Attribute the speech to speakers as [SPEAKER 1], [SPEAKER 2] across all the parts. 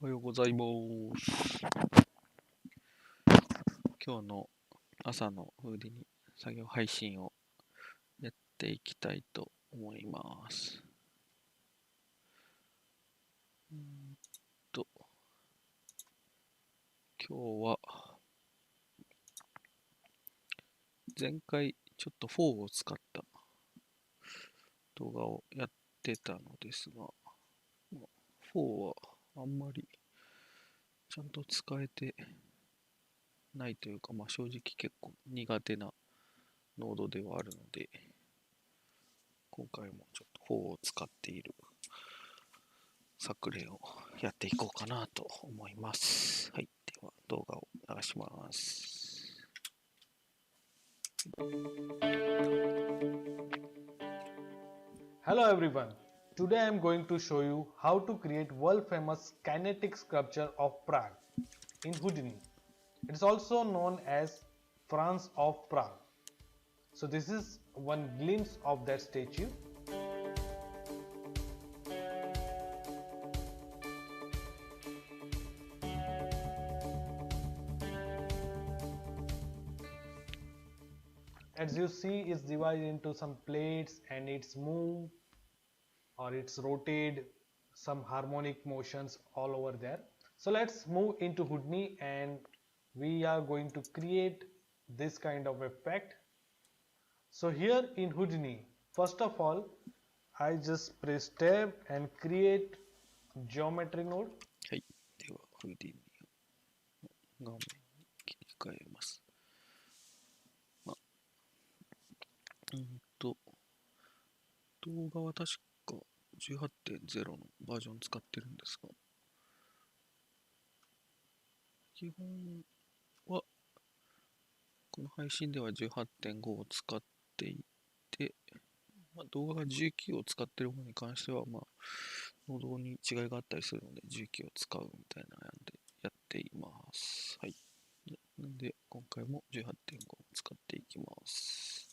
[SPEAKER 1] おはようございます。今日の朝のHoudini作業配信をやっていきたいと思います。今日は前回ちょっとForを使った動画をやってたのですが、Forはあんまりちゃんと使えてないというか、正直結構苦手なノードではあるので、今回もちょっとForを使っている作例をやっていこうかなと思います。はい、では動画を流します。
[SPEAKER 2] Hello everyone. Today I am going to show you how to create world famous kinetic sculpture of Prague in Houdini. It is also known as France of Prague. So this is one glimpse of that statue. As you see, it's divided into some plates and it's moved or it's rotated, some harmonic motions all over there. So let's move into Houdini and we are going to create this kind of effect. So here in Houdini, first of all, I just press tab and create geometry node.
[SPEAKER 1] はい、ではHoudiniを画面に切り替えます。動画は確か 18.0 のバージョン使ってるんですが、基本はこの配信では 18.5 を使っていて、動画が19を使っている方に関しては、ノードに違いがあったりするので19を使うみたいなのでやっています。はい。なんで今回も 18.5 を使っていきます。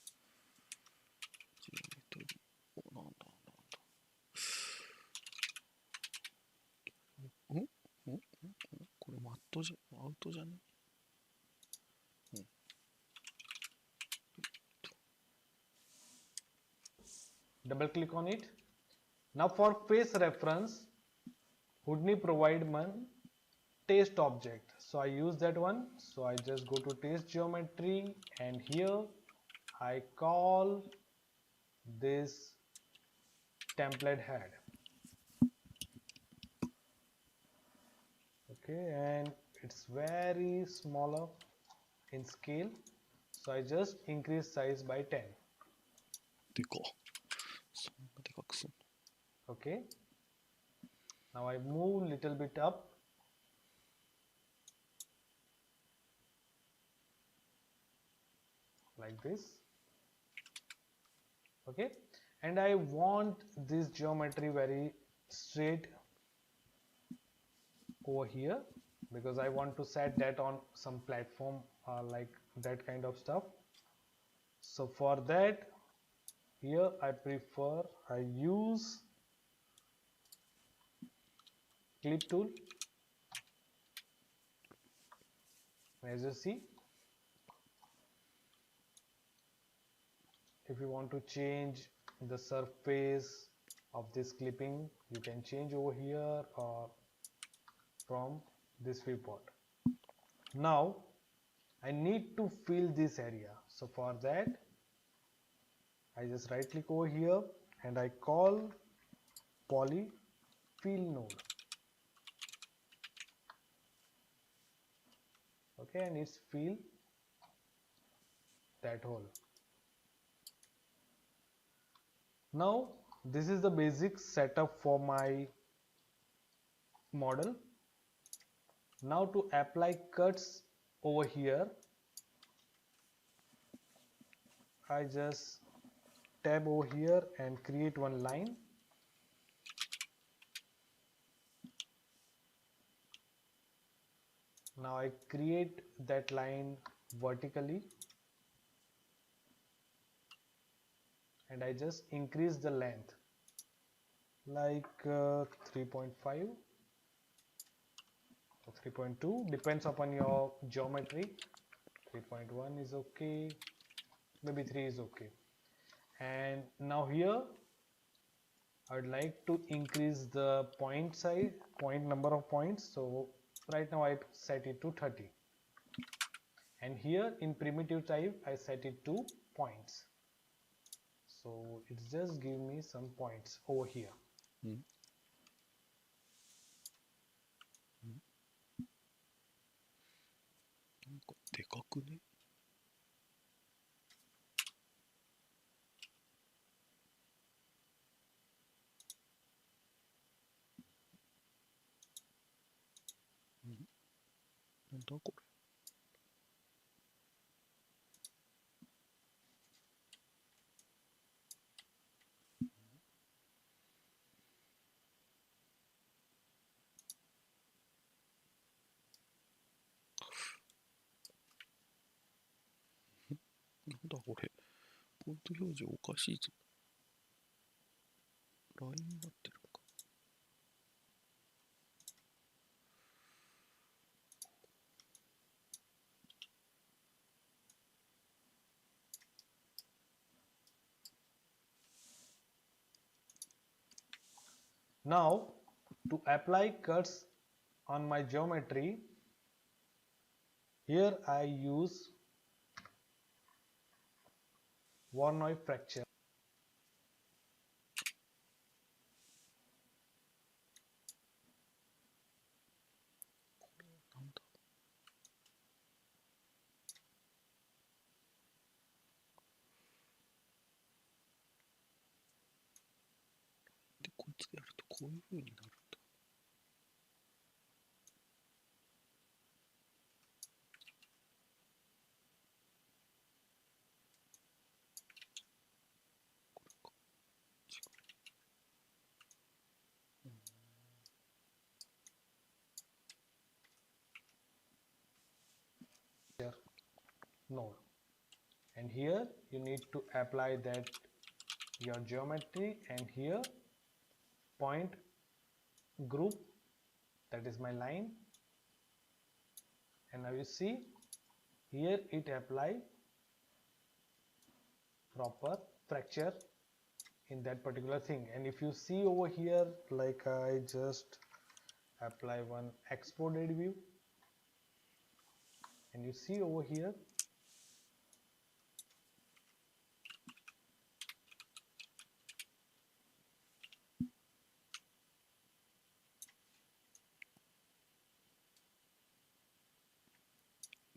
[SPEAKER 1] なんだこれマットじゃ、アウトじゃね
[SPEAKER 2] Double click on it. Now for face reference, Houdini provide one test object. So I use that one. So I just go to test geometry and here I call this template head. Okay, and it's very smaller in scale. So I just increase size by 10.
[SPEAKER 1] でか。そんなでかくすんの。
[SPEAKER 2] Okay. Now I move little bit up. Like this. Okay. And I want this geometry very straight over here because I want to set that on some platform like that kind of stuff. So for that, here I use clip tool. As you see, if you want to change the surface of this clipping, you can change over here or from this viewport. Now I need to fill this area. So for that, I just right click over here and I call poly fill node. Okay, and it's fill that hole. Now this is the basic setup for my model. Now to apply cuts over here, I just tab over here and create one line. Now I create that line vertically and I just increase the length like 3.5 3.2 depends upon your geometry. 3.1 is okay, maybe 3 is okay. And now here I would like to increase the point size, point number of points. So right now I set it to 30, and here in primitive type I set it to points. So it's just give me some points over here.
[SPEAKER 1] なんかでかくね。なんだこれ。なんだこれ。ポイント表示おかしいぞ。ラインになってるのか。
[SPEAKER 2] Now to apply cuts on my geometry, here I use Voronoi fracture.
[SPEAKER 1] What is this? で、こいつでやるとこういう風になるんだ。これか。違う。
[SPEAKER 2] Node, and here you need to apply that your geometry, and here point group, that is my line, and now you see here it apply proper fracture in that particular thing. And if you see over here, like I just apply one exported view, and you see over here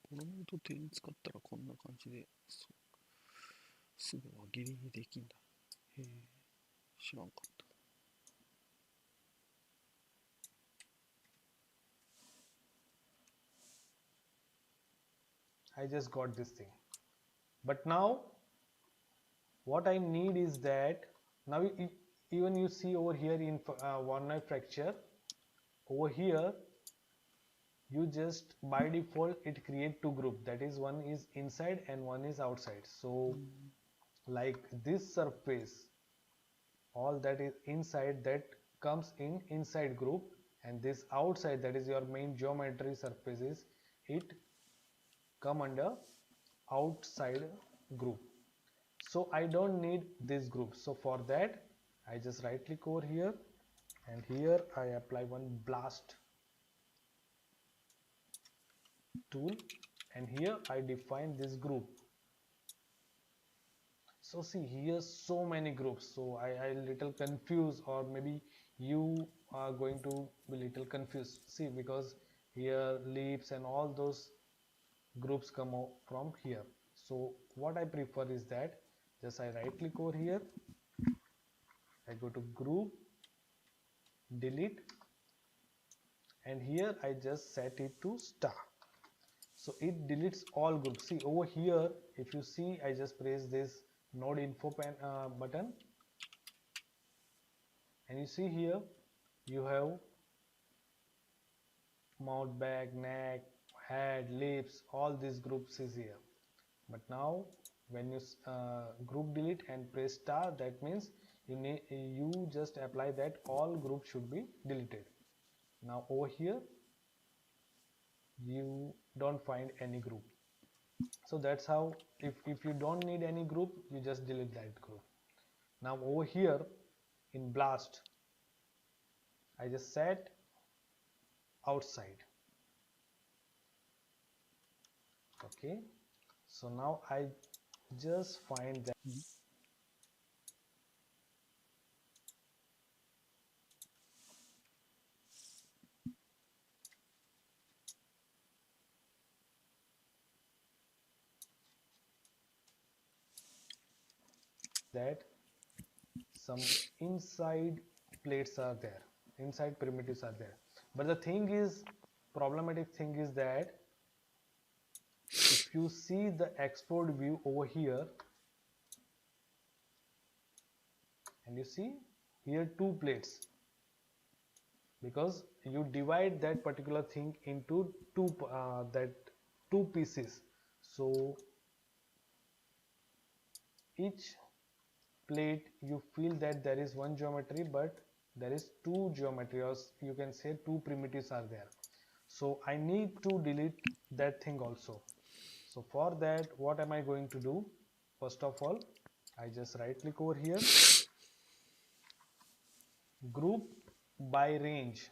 [SPEAKER 1] Forノード点使ったらこんな感じで、すぐ輪切りにできんだ。へえ、知らんかった。
[SPEAKER 2] I just got this thing. But now what I need is that now even you see over here in Voronoi fracture, over here you just by default it create two group, that is one is inside and one is outside. So like this surface, all that is inside, that comes in inside group, and this outside, that is your main geometry surfaces, it come under outside group. So I don't need this group. So for that I just right click over here, and here I apply one blast tool, and here I define this group. So see here so many groups, so I little confused, or maybe you are going to be little confused. See, because here leaves and all those groups come out from here. So what I prefer is that just I right click over here, I go to group, delete, and here I just set it to star. So it deletes all groups. See over here, if you see, I just press this node info button, and you see here you have mouth, back, neck, head, lips, all these groups is here. But now when you group delete and press star, that means you just apply that all groups should be deleted. Now over here you don't find any group. So that's how, if you don't need any group, you just delete that group. Now over here in Blast, I just set outside. Okay, so now I just find that some inside plates are there, inside primitives are there. But the thing is, problematic thing is that if you see the export view over here, and you see here two plates, because you divide that particular thing into two pieces. So each plate you feel that there is one geometry, but there is two geometry, or you can say two primitives are there. So I need to delete that thing also. So for that, what am I going to do? First of all, I just right click over here, group by range.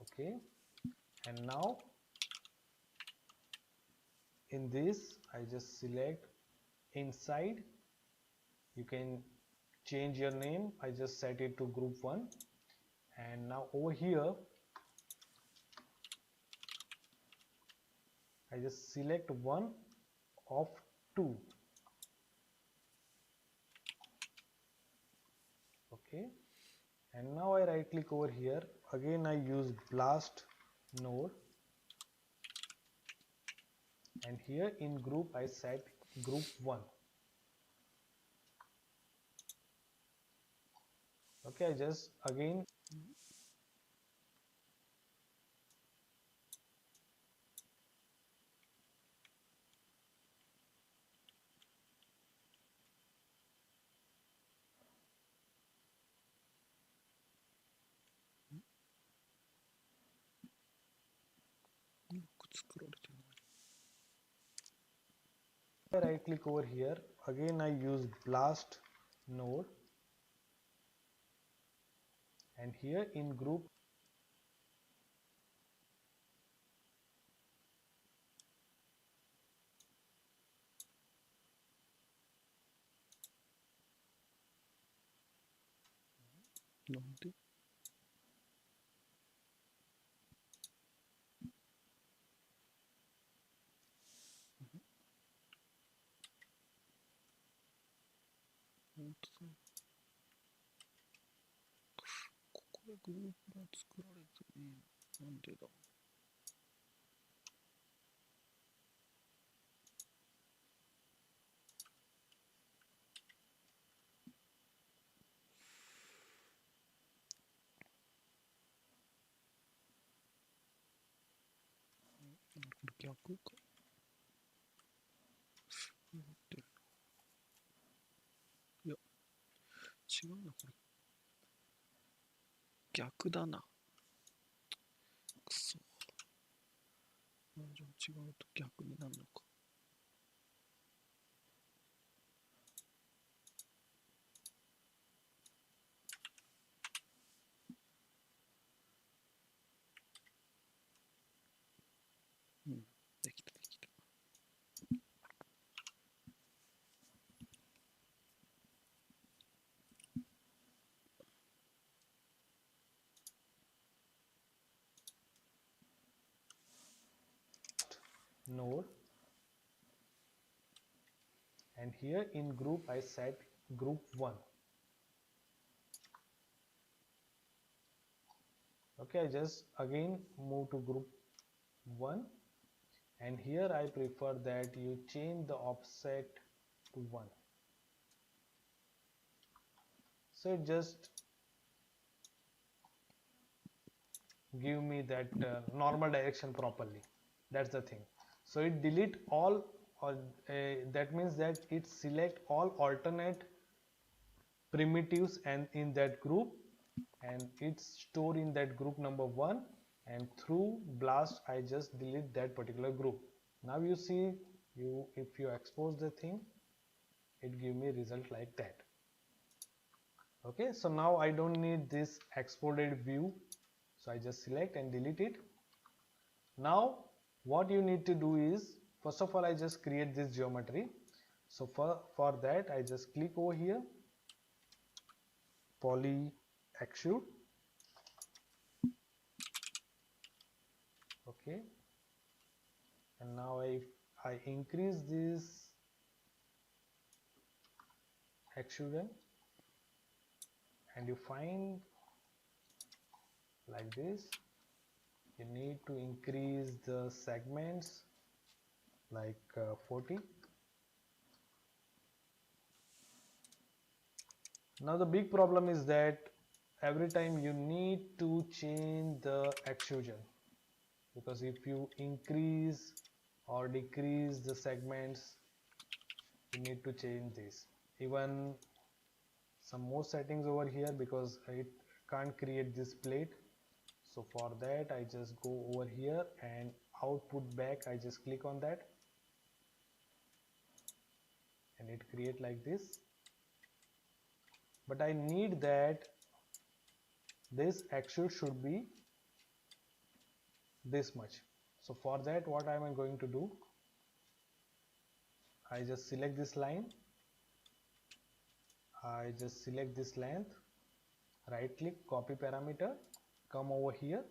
[SPEAKER 2] Okay, and now in this I just select inside. You can change your name. I just set it to group 1, and now over here I just select one of two. Okay, and now I right click over here, again I use Blast node, and here in group I set group 1. Okay, I just again right click over here, again I use Blast node, and here in group
[SPEAKER 1] ここでグループが作られてねえ。なんでだ。これ逆か。いや、違うな、これ。逆だな。くそ。バージョン違うと逆になるのか。うん、できたできた。
[SPEAKER 2] node, and here in group I set group 1. Okay, I just again move to group 1, and here I prefer that you change the offset to 1. So it just give me that normal direction properly. That's the thing. So it delete all, or that means that it select all alternate primitives and in that group, and it's stored in that group number 1, and through blast I just delete that particular group. Now you see, if you expose the thing, it give me result like that. Okay, so now I don't need this exported view, so I just select and delete it. Now what you need to do is, first of all, I just create this geometry. So for that I just click over here, poly extrude. Okay, and now I increase this extrusion, and you find like this. You need to increase the segments like 40. Now the big problem is that every time you need to change the extrusion, because if you increase or decrease the segments, you need to change this. Even some more settings over here, because it can't create this plate. So for that I just go over here and output back, I just click on that and it create like this. But I need that this extrude should be this much. So for that, what I am going to do, I just select this line, I just select this length, right click, copy parameter, come over here,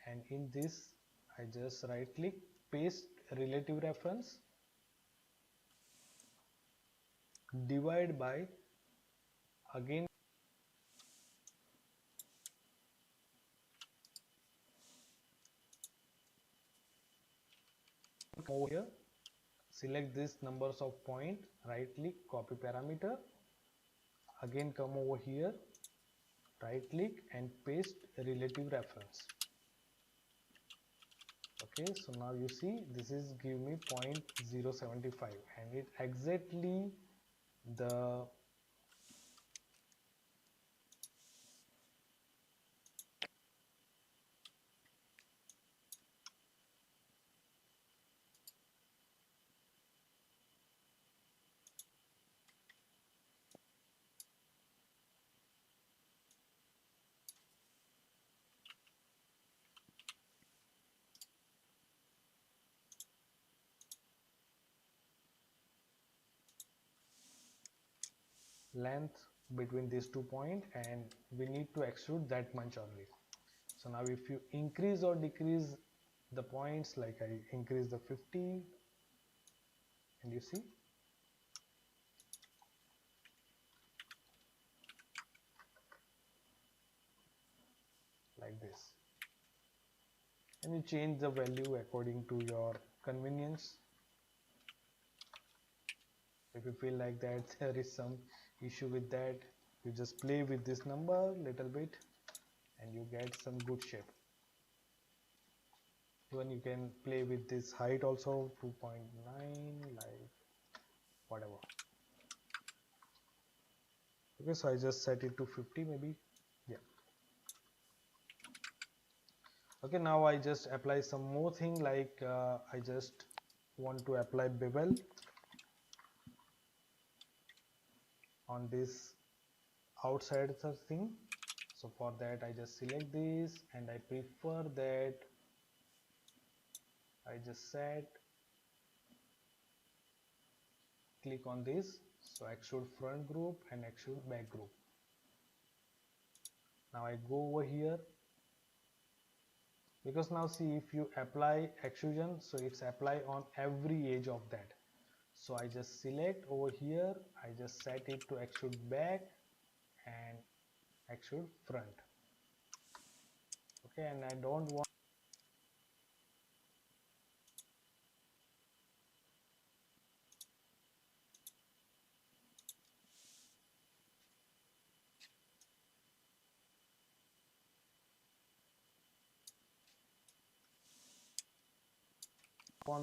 [SPEAKER 2] and in this I just right click, paste relative reference, divide by, again come over here, select this numbers of point, right click, copy parameter, again come over here, right click and paste relative reference. Okay, so now you see this is give me 0.075 and it exactly the length between these 2 points, and we need to extrude that much only. So now if you increase or decrease the points, like I increase the 50, and you see like this, and you change the value according to your convenience. If you feel like that there is some issue with that, you just play with this number little bit and you get some good shape. Even you can play with this height also, 2.9, like whatever. Okay, so I just set it to 50 maybe. Yeah. Okay, now I just apply some more thing, like I just want to apply bevel on this outside the thing. So for that I just select this and I prefer that I just set, click on this, so extrude front group and extrude back group. Now I go over here, because now see, if you apply extrusion, so it's apply on every edge of that. So I just select over here, I just set it to extrude back and extrude front. Okay, and I don't want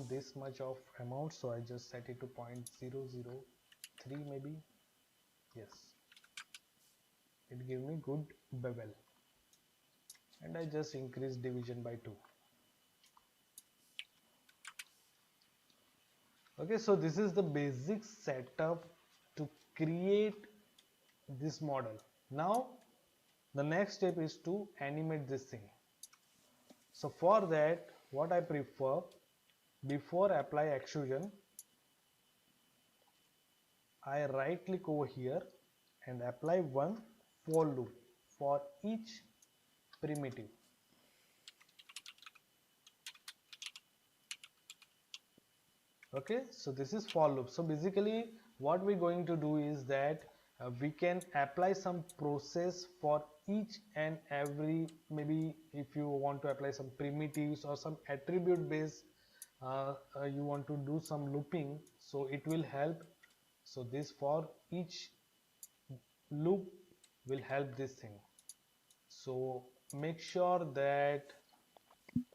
[SPEAKER 2] this much of amount, so I just set it to 0.003 maybe. Yes, it give me good bevel. and I just increase division by 2. Okay, so this is the basic setup to create this model. Now the next step is to animate this thing. So for that, what I prefer, before apply extrusion, I right click over here and apply one for loop for each primitive. Okay, so this is for loop. So basically what we're going to do is that we can apply some process for each and every, maybe if you want to apply some primitives or some attribute based you want to do some looping, so it will help. So this for each loop will help this thing. So make sure that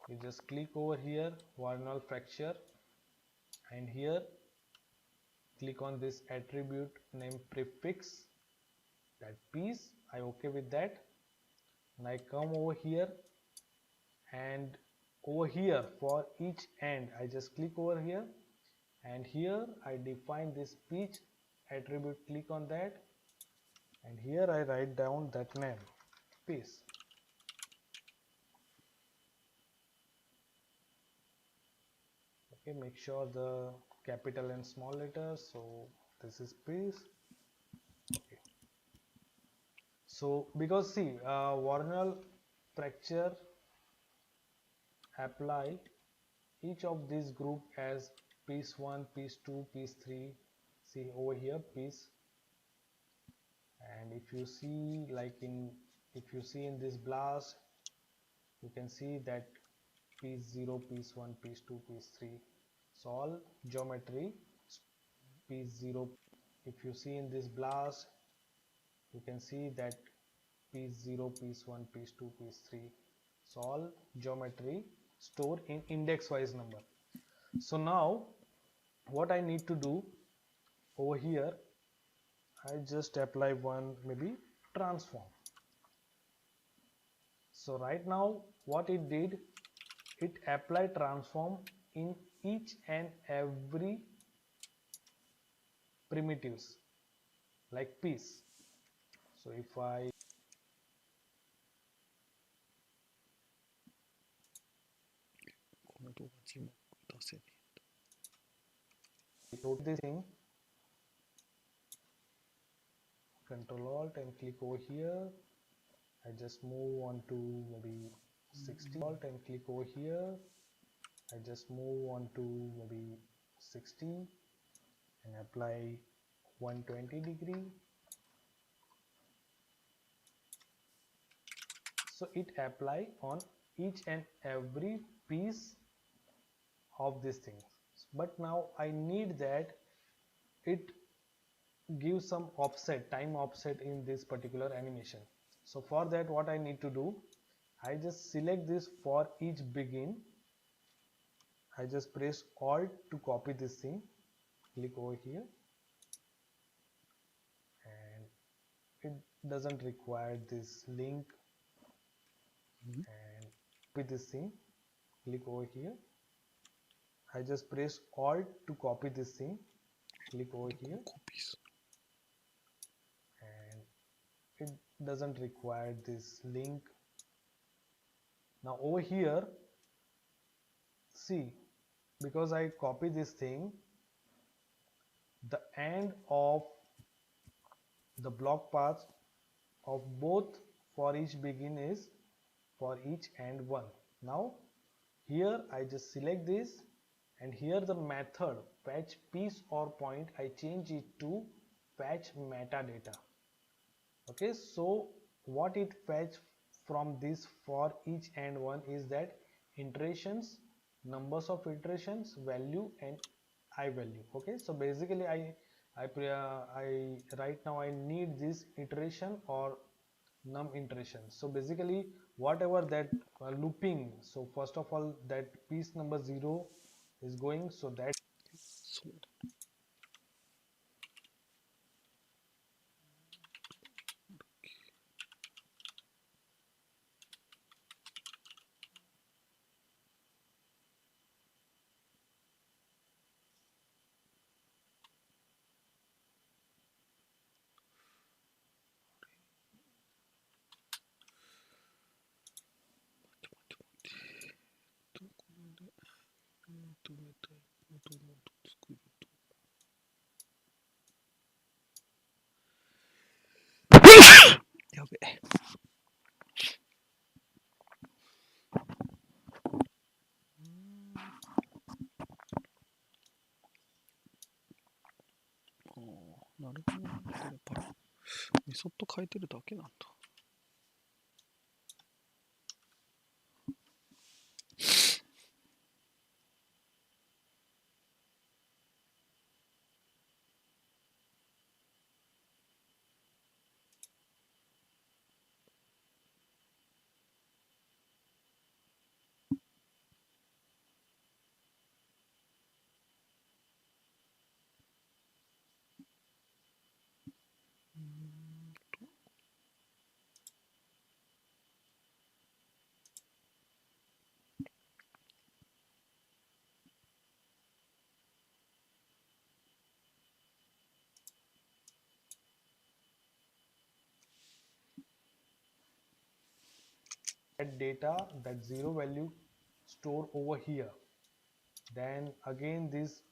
[SPEAKER 2] you just click over here, Warnell fracture, and here click on this attribute name prefix, that piece. I okay with that, and I come over here, and over here for each end I just click over here, and here I define this pitch attribute, click on that, and here I write down that name piece. Okay, make sure the capital and small letters. So this is piece. Okay. So because see, Warnell fracture apply each of this group as piece 1, piece 2, piece 3. See over here piece, and if you see in this blast, you can see that piece 0, piece 1, piece 2, piece 3. So all geometry piece 0. If you see in this blast, you can see that piece 0, piece 1, piece 2, piece 3. So all geometry stored in index wise number. So now what I need to do over here, I just apply one maybe transform. So right now what it did, it applied transform in each and every primitives like piece. So if I load this thing, Control Alt and click over here, I just move on to maybe 60. Alt and click over here, I just move on to maybe 60 and apply 120-degree. So it apply on each and every piece of this thing. But now I need that it gives some offset, time offset in this particular animation. So for that what I need to do, I just select this for each begin. I just press Alt to copy this thing, click over here, and it doesn't require this link, and with this thing, click over here. I just press Alt to copy this thing, click over here, and it doesn't require this link. Now over here, see, because I copy this thing, the end of the block path of both for each begin is for each end 1. Now here I just select this, and here the method fetch piece or point, I change it to fetch metadata. Okay, so what it fetch from this for each end 1 is that iterations, numbers of iterations, value, and I value. Okay, so basically I right now I need this iteration or num iteration. So basically whatever that looping, so first of all that piece number 0 is going, so that とめたい子供と作ると。
[SPEAKER 1] やべえ。なるほどね。これパラメソッド変えてるだけなんだ。
[SPEAKER 2] That data, that zero value store over here. Then again this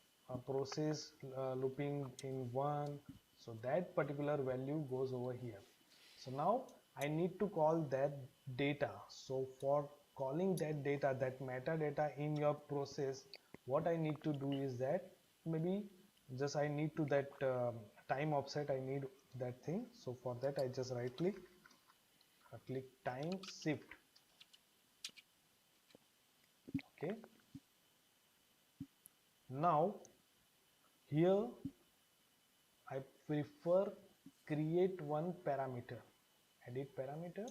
[SPEAKER 2] process looping in one, so that particular value goes over here. So now I need to call that data. So for calling that data, that metadata in your process, what I need to do is that maybe just I need to that time offset, I need that thing. So for that I just right click, click time shift. Okay, now here I prefer create one parameter, edit parameter.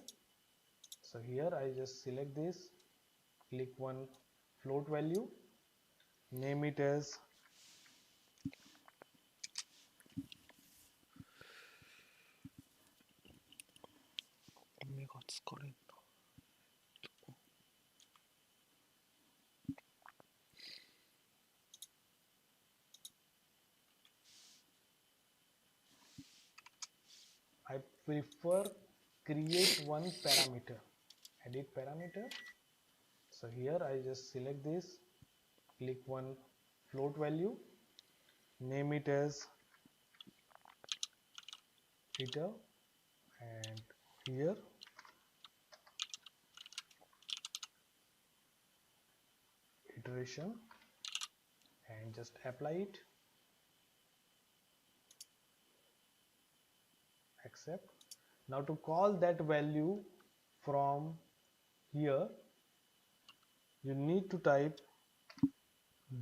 [SPEAKER 2] So here I just select this, click one float value, name it as
[SPEAKER 1] 目が疲れんな。
[SPEAKER 2] I prefer create one parameter, edit parameter. So here I just select this, click one float value, name it as iter, and here iteration, and just apply it, accept. Now to call that value from here, you need to type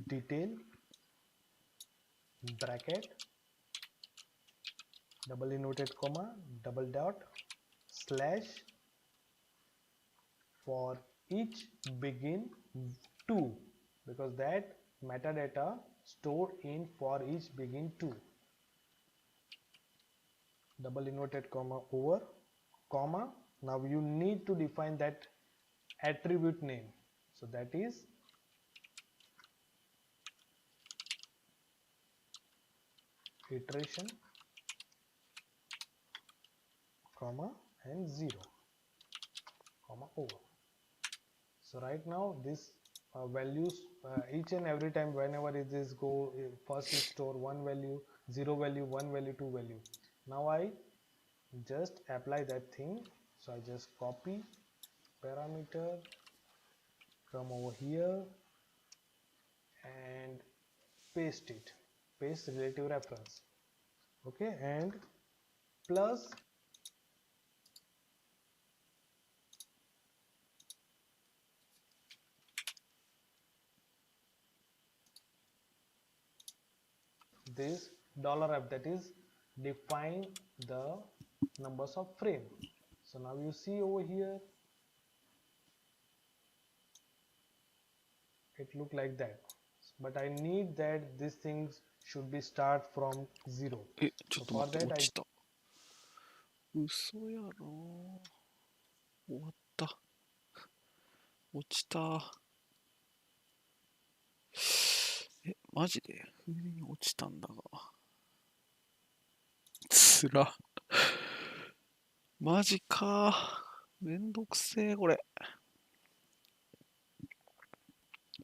[SPEAKER 2] detail bracket double inverted comma double dot slash for each begin to, because that metadata stored in for each begin to, double inverted comma over comma. Now you need to define that attribute name, so that is iteration comma and 0 comma over. So right now this values each and every time whenever it is go first is store one value, 0 value, 1 value, 2 value. Now I just apply that thing. So I just copy parameter, come over here and paste it, paste relative reference. Okay, and plus this $f, that is define the numbers of frame. So now you see over here it look like that, but I need that these things should be start from 0.
[SPEAKER 1] ちょ
[SPEAKER 2] So
[SPEAKER 1] っと
[SPEAKER 2] for
[SPEAKER 1] 待って、
[SPEAKER 2] that
[SPEAKER 1] 落
[SPEAKER 2] I
[SPEAKER 1] ちた。嘘やろ。終わった。落ちた。マジで風に落ちたんだが。つら。マジか。めんどくせえ、これ。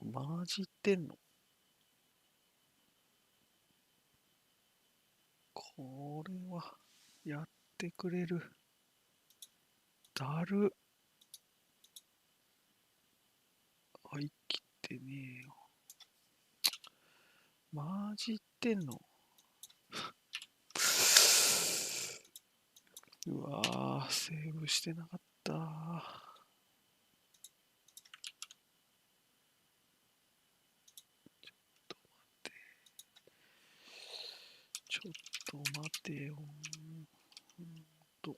[SPEAKER 1] マジってんの？これは、やってくれる。だる。入いきってねえよ。マジってんの？うわぁ、セーブしてなかったー。ちょっと待てよ。と。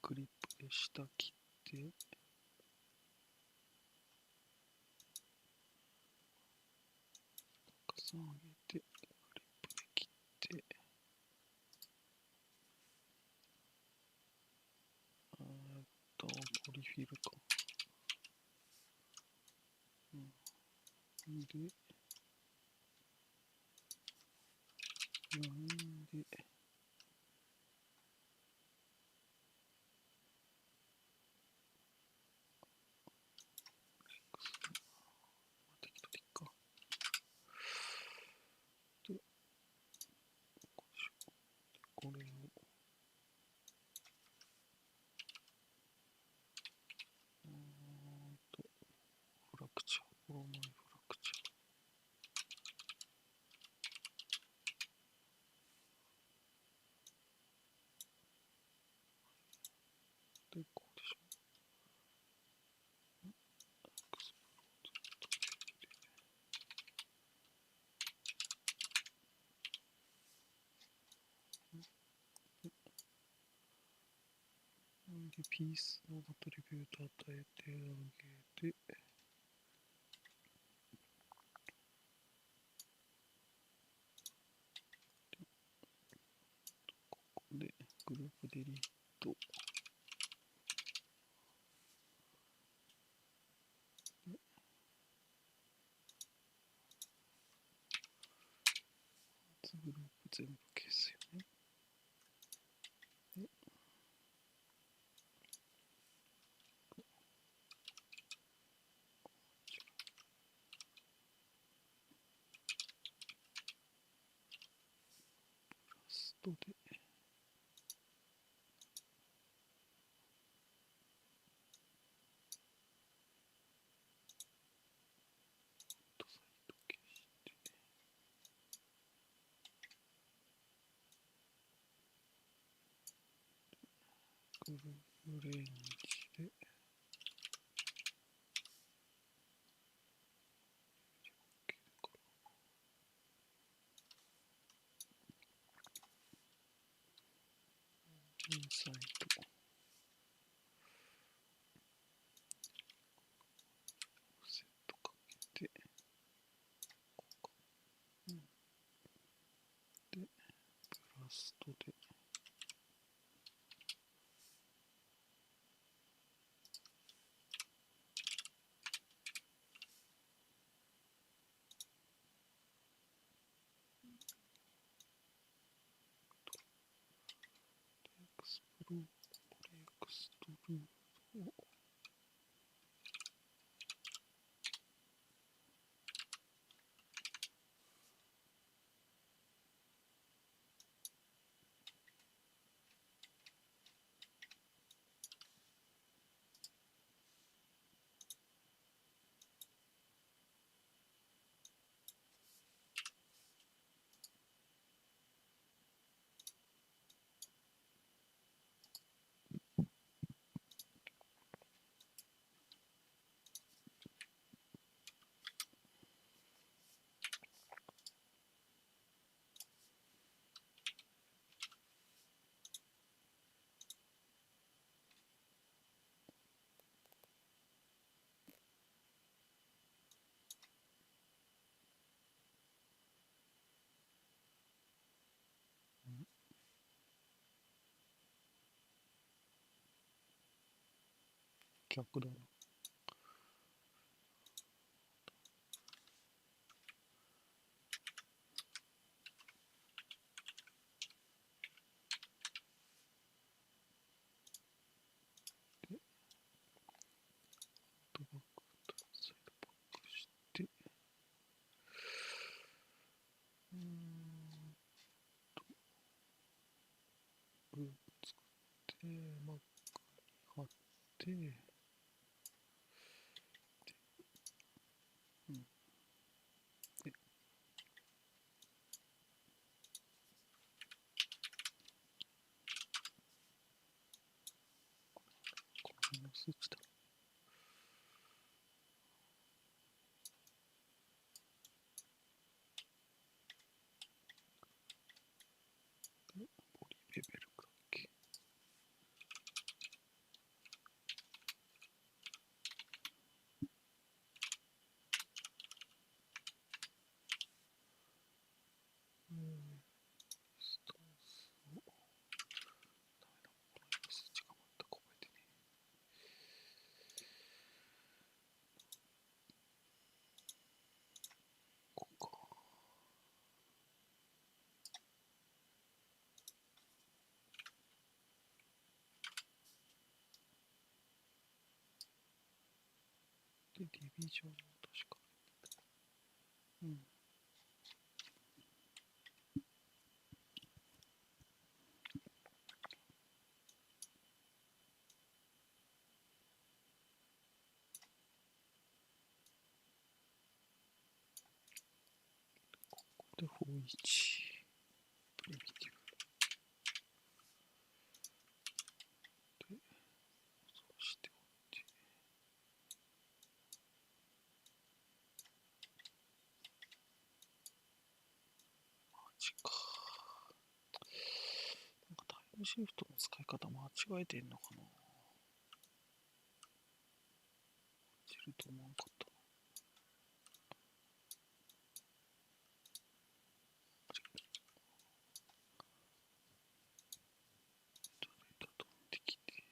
[SPEAKER 1] クリップで下切って、高さ上げて、クリップで切って、ポリフィルか。で、なんで、適当でいっか。で、これを、フラクチャー、フォロマイフラクチャー。で、こうでしょ。で、ピースのアトリビュート与えてあげて、ここでグループデリート。グループ全部消すよね。で、ラストで、サイト消して、グループレンジで、インサイト、セットかけて、で、ブラストで、エクスプロー、これエクストルードを、逆だな。で、バック、サイドバックして、ループ作って、マックに貼って、で、この辺の数値だ。ボディレベルだっけ。スタンスを、ダメだ、この辺の数値が全く覚えてね。こうか。で、ディビジョンを確か。ここで41。プリミティブ。で、そうしておいて。マジか。なんかタイムシフトの使い方間違えてんのかな。知ると思わんかった。データ飛んできて。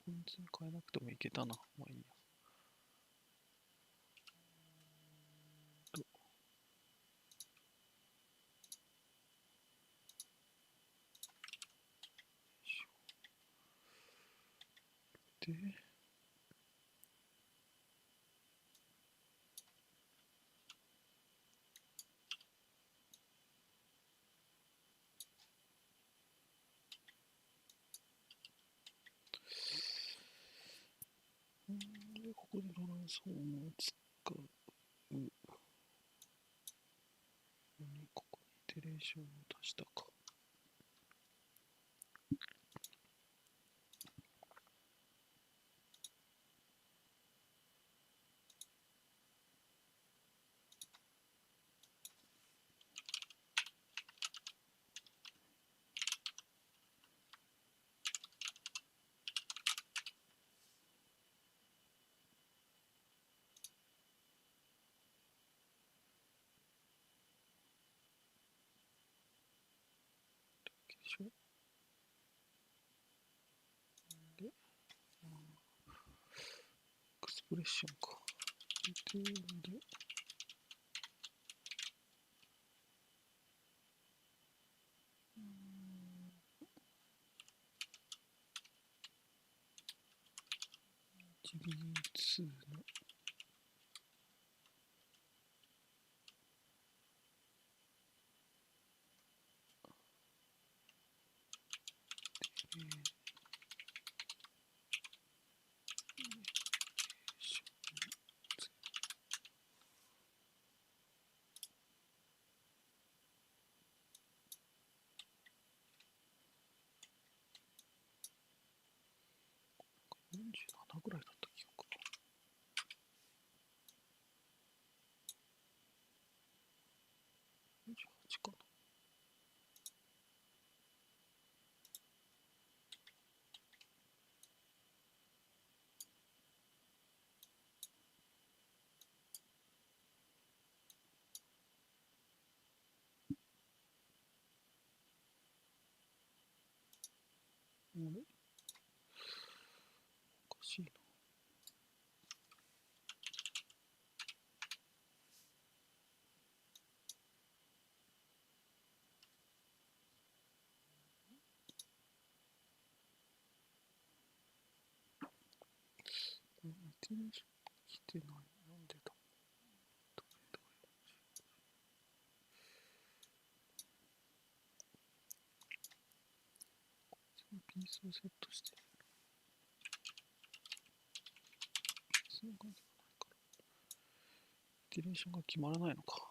[SPEAKER 1] 全然変えなくてもいけたな。まあいいや。で、でここでトランスフォームを使う。ここにイテレーションを足したか。でしょ。で、エクスプレッションか。で、1B2 の47ぐらいだった記憶が。48かな。れおかしいな。イテレーション来てない。なんでだ。ピースをセットしてる。その感じがないから。イテレーションが決まらないのか。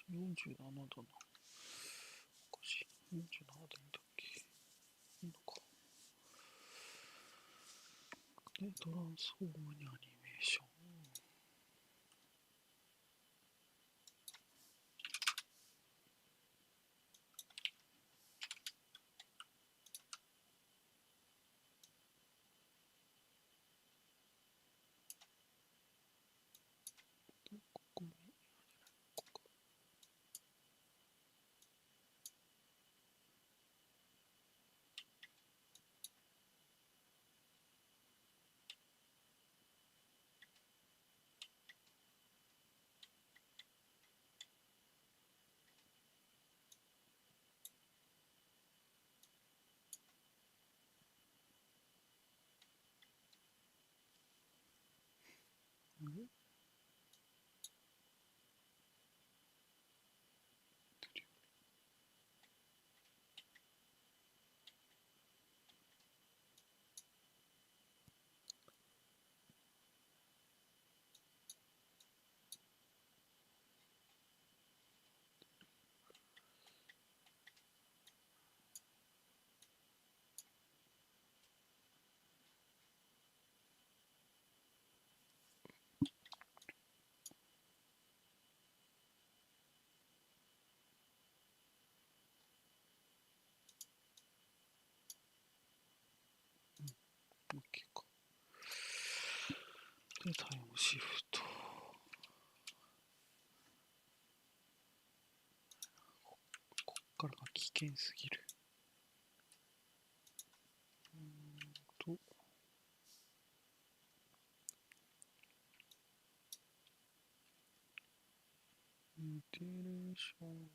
[SPEAKER 1] 47だな。おかしい。47でいいんだっけ。いいのか。で、トランスフォームにアニメーション。で、ここに、ここか。あれオッケーか。で、タイムシフト。こっからが危険すぎる。と、イテレーション。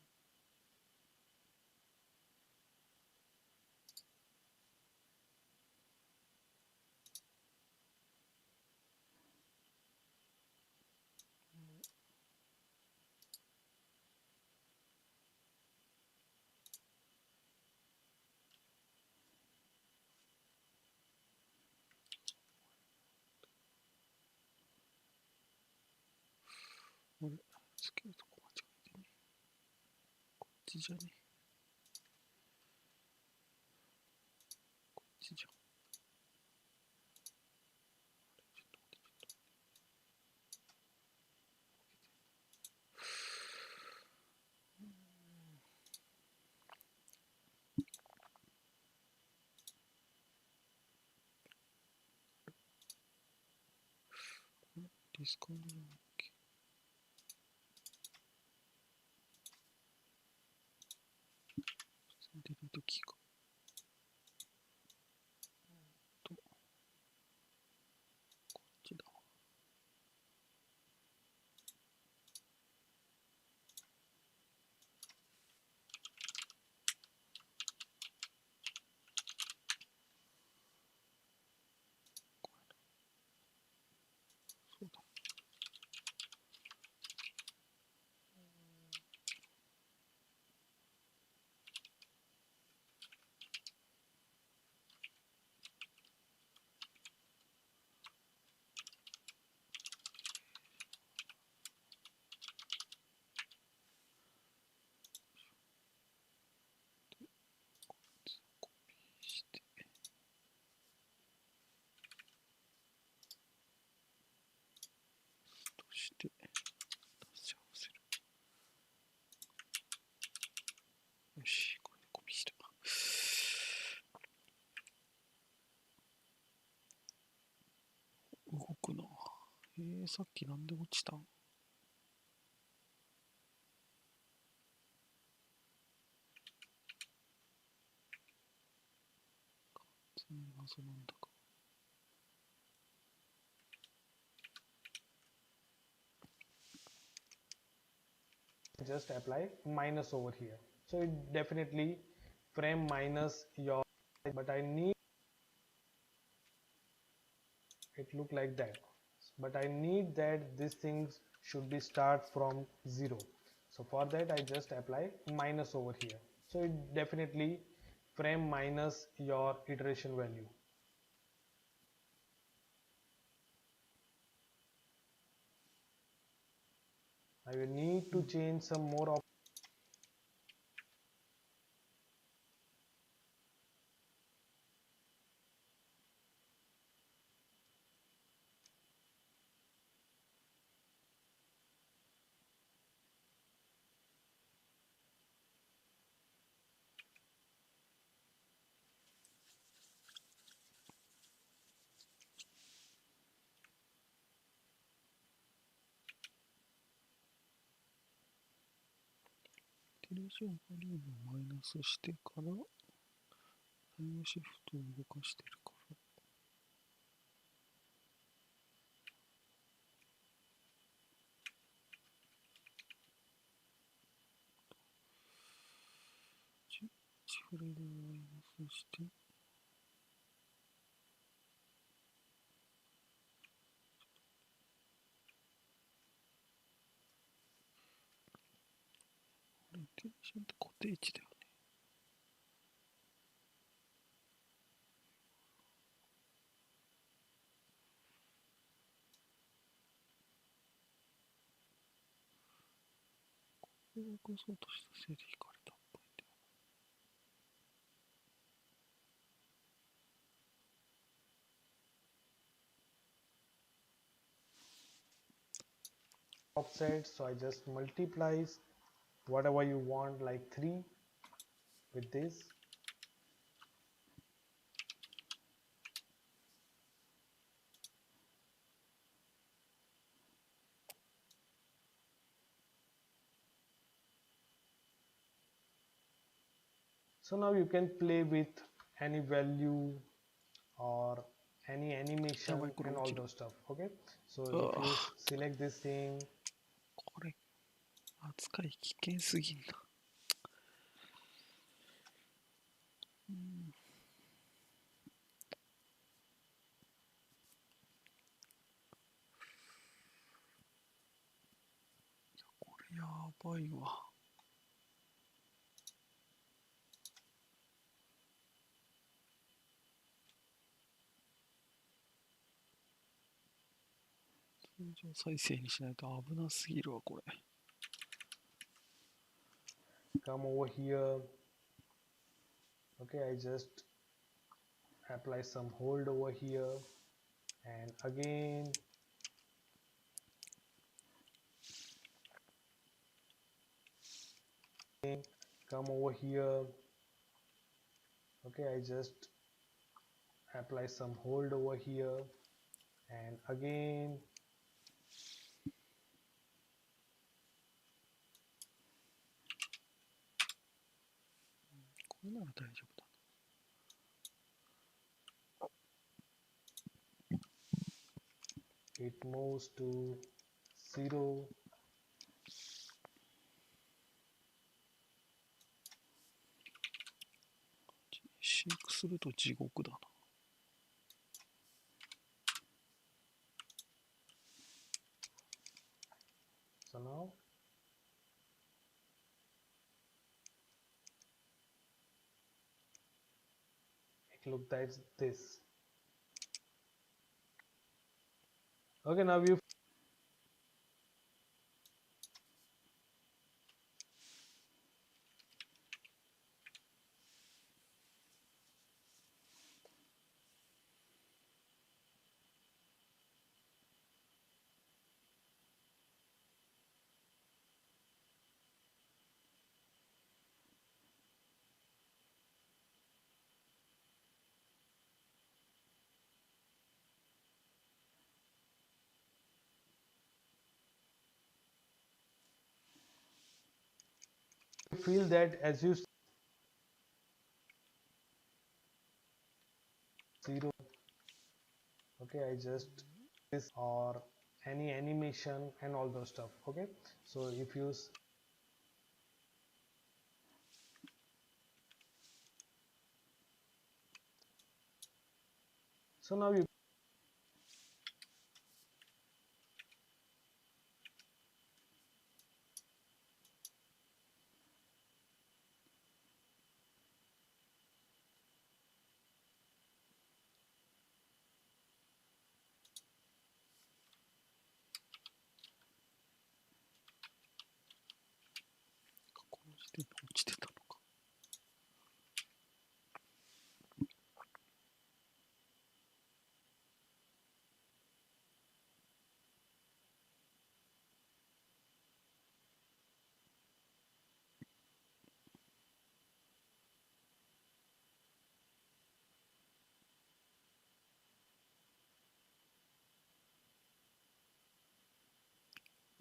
[SPEAKER 1] あれつけるとこ間違えてね。こっちじゃね。こっちじゃん。ちょっと待って、ちょっと。ディスカウントじゃないっけ。デリートキーか。と、こっちだ。そうだ。コピーして、として、出し合わせる。よし。さっきなんで落ちたん？謎なんだか。
[SPEAKER 2] Just apply minus over here, so it definitely frame minus your, but I need it look like that, but I need that these things should be start from 0. So for that I just apply minus over here, so it definitely frame minus your iteration value. I will need to change some more of
[SPEAKER 1] テレジョンバリュームをマイナスしてから、タイムシフトを動かしてるから、1フレームをマイナスして、これテレジョンって固定値だよね。これを起こそうとしたせいで引かれたっぽいんだよ。
[SPEAKER 2] offset, so I just multiplies whatever you want, like 3 with this. So now you can play with any value or any animation and all those stuff. Okay, so if you select this thing,
[SPEAKER 1] これ、扱い危険すぎんな。これやばいわ。通常再生にしないと危なすぎるわ、これ。
[SPEAKER 2] come over here. Okay, I just apply some hold over here, and again come over here. Okay, I just apply some hold over here, and again
[SPEAKER 1] これなら大丈夫だ。
[SPEAKER 2] it moves to 0.
[SPEAKER 1] 飼育すると地獄だな。
[SPEAKER 2] So now it looks like this. Okay, now you feel that as you zero, okay, I just this or any animation and all those stuff. Okay, so if you so now you
[SPEAKER 1] この時点で落ちてたのか。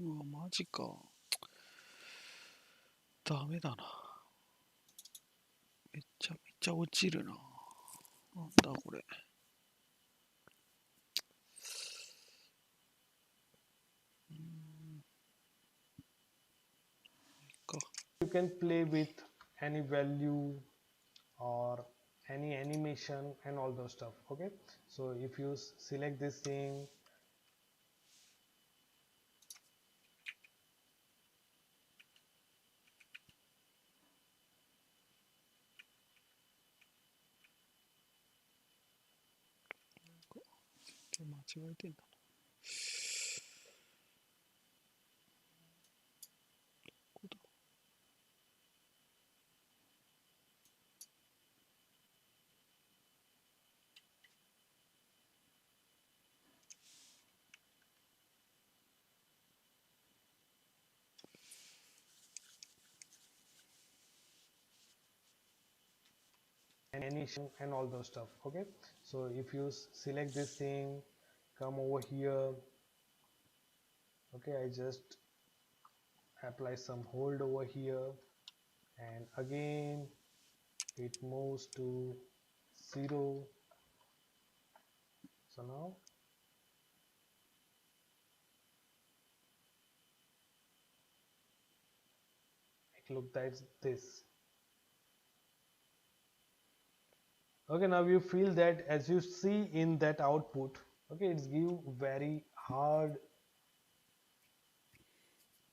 [SPEAKER 1] うわ、マジか。ダメだな。めちゃめちゃ落ちるな。なんだこれ。
[SPEAKER 2] you can play with any value or any animation and all those stuff. Okay, so if you select this thing,
[SPEAKER 1] 間違えてんだな。ここだ。
[SPEAKER 2] animation and all those stuff. Okay, so if you select this thing, come over here. Okay, I just apply some hold over here, and again it moves to 0. So now it looks like this. Okay, now you feel that as you see in that output, okay, it's give very hard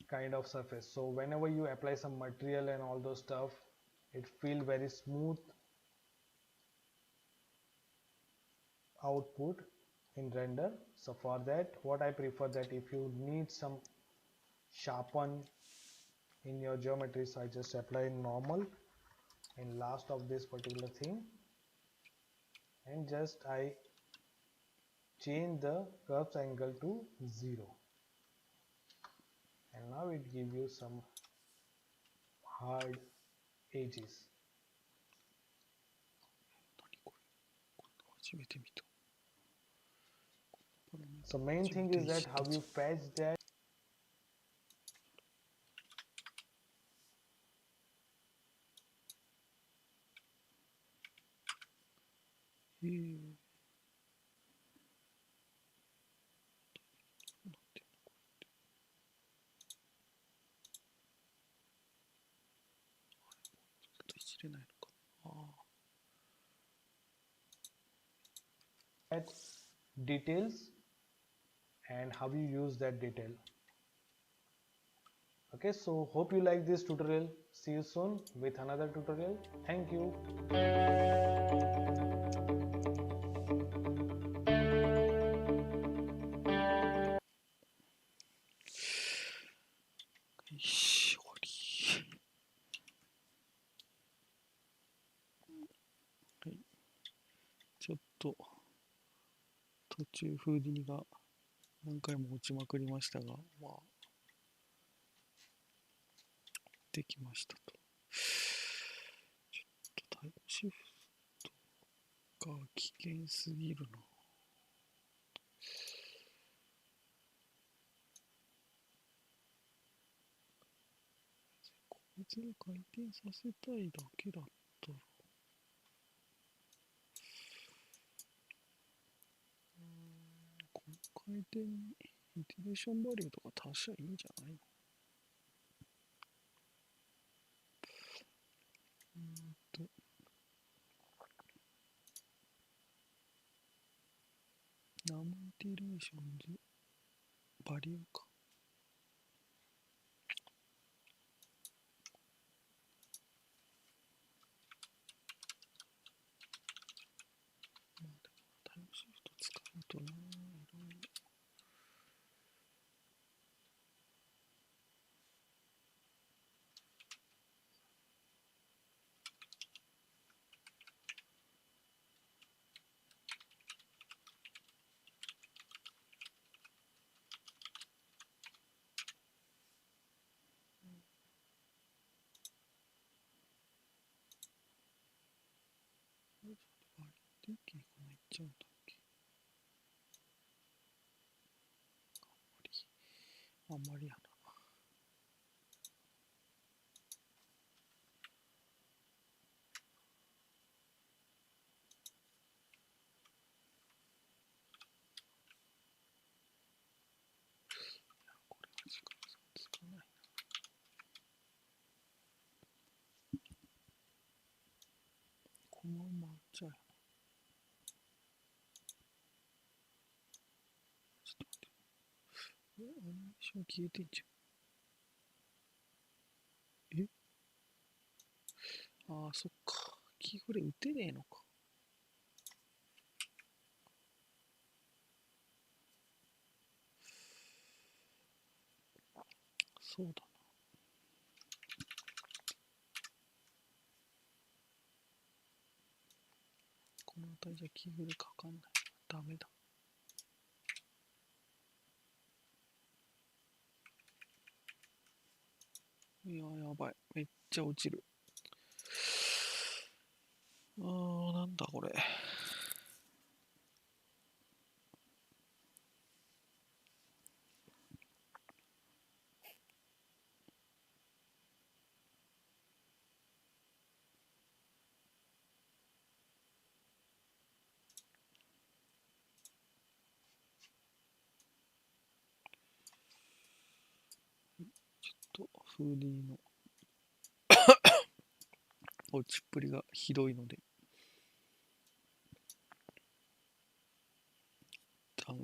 [SPEAKER 2] kind of surface. So whenever you apply some material and all those stuff, it feel very smooth output in render. So for that, what I prefer that if you need some sharpen in your geometry, so I just apply normal in last of this particular thing, and just I change the curves angle to 0, and now it gives you some hard edges.
[SPEAKER 1] 何これ。初めて見た。
[SPEAKER 2] So main thing is that how you fetch that. Details and how you use that detail. Okay, so hope you like this tutorial. See you soon with another tutorial. Thank you.
[SPEAKER 1] はい、ちょっと途中フーディニが何回も落ちまくりましたが、まあできましたと。ちょっとタイムシフトが危険すぎるな。こ別に回転させたいだけだったら、この回転にイテレーションバリューとか足しゃいいんじゃないの？ナムイテレーションズバリューか。まあでもタイムシフト使うとな、いろいろ。バリューって一気にこんないっちゃうんだっけ？あんまりやな。これは時間差つかないな。このままじゃあ、ちょっと待って。アニメーション消えてんじゃん。ああ、そっか。キーフレ打てねえのか。そうだな。この値じゃキーフレかかんない。ダメだ。いや、やばい。めっちゃ落ちる。なんだこれ。ちょっと、フーディーの落ちっぷりがひどいので、一旦、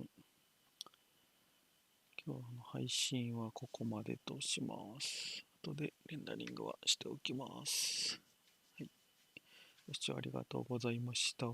[SPEAKER 1] 今日の配信はここまでとします。後でレンダリングはしておきます。はい。ご視聴ありがとうございました。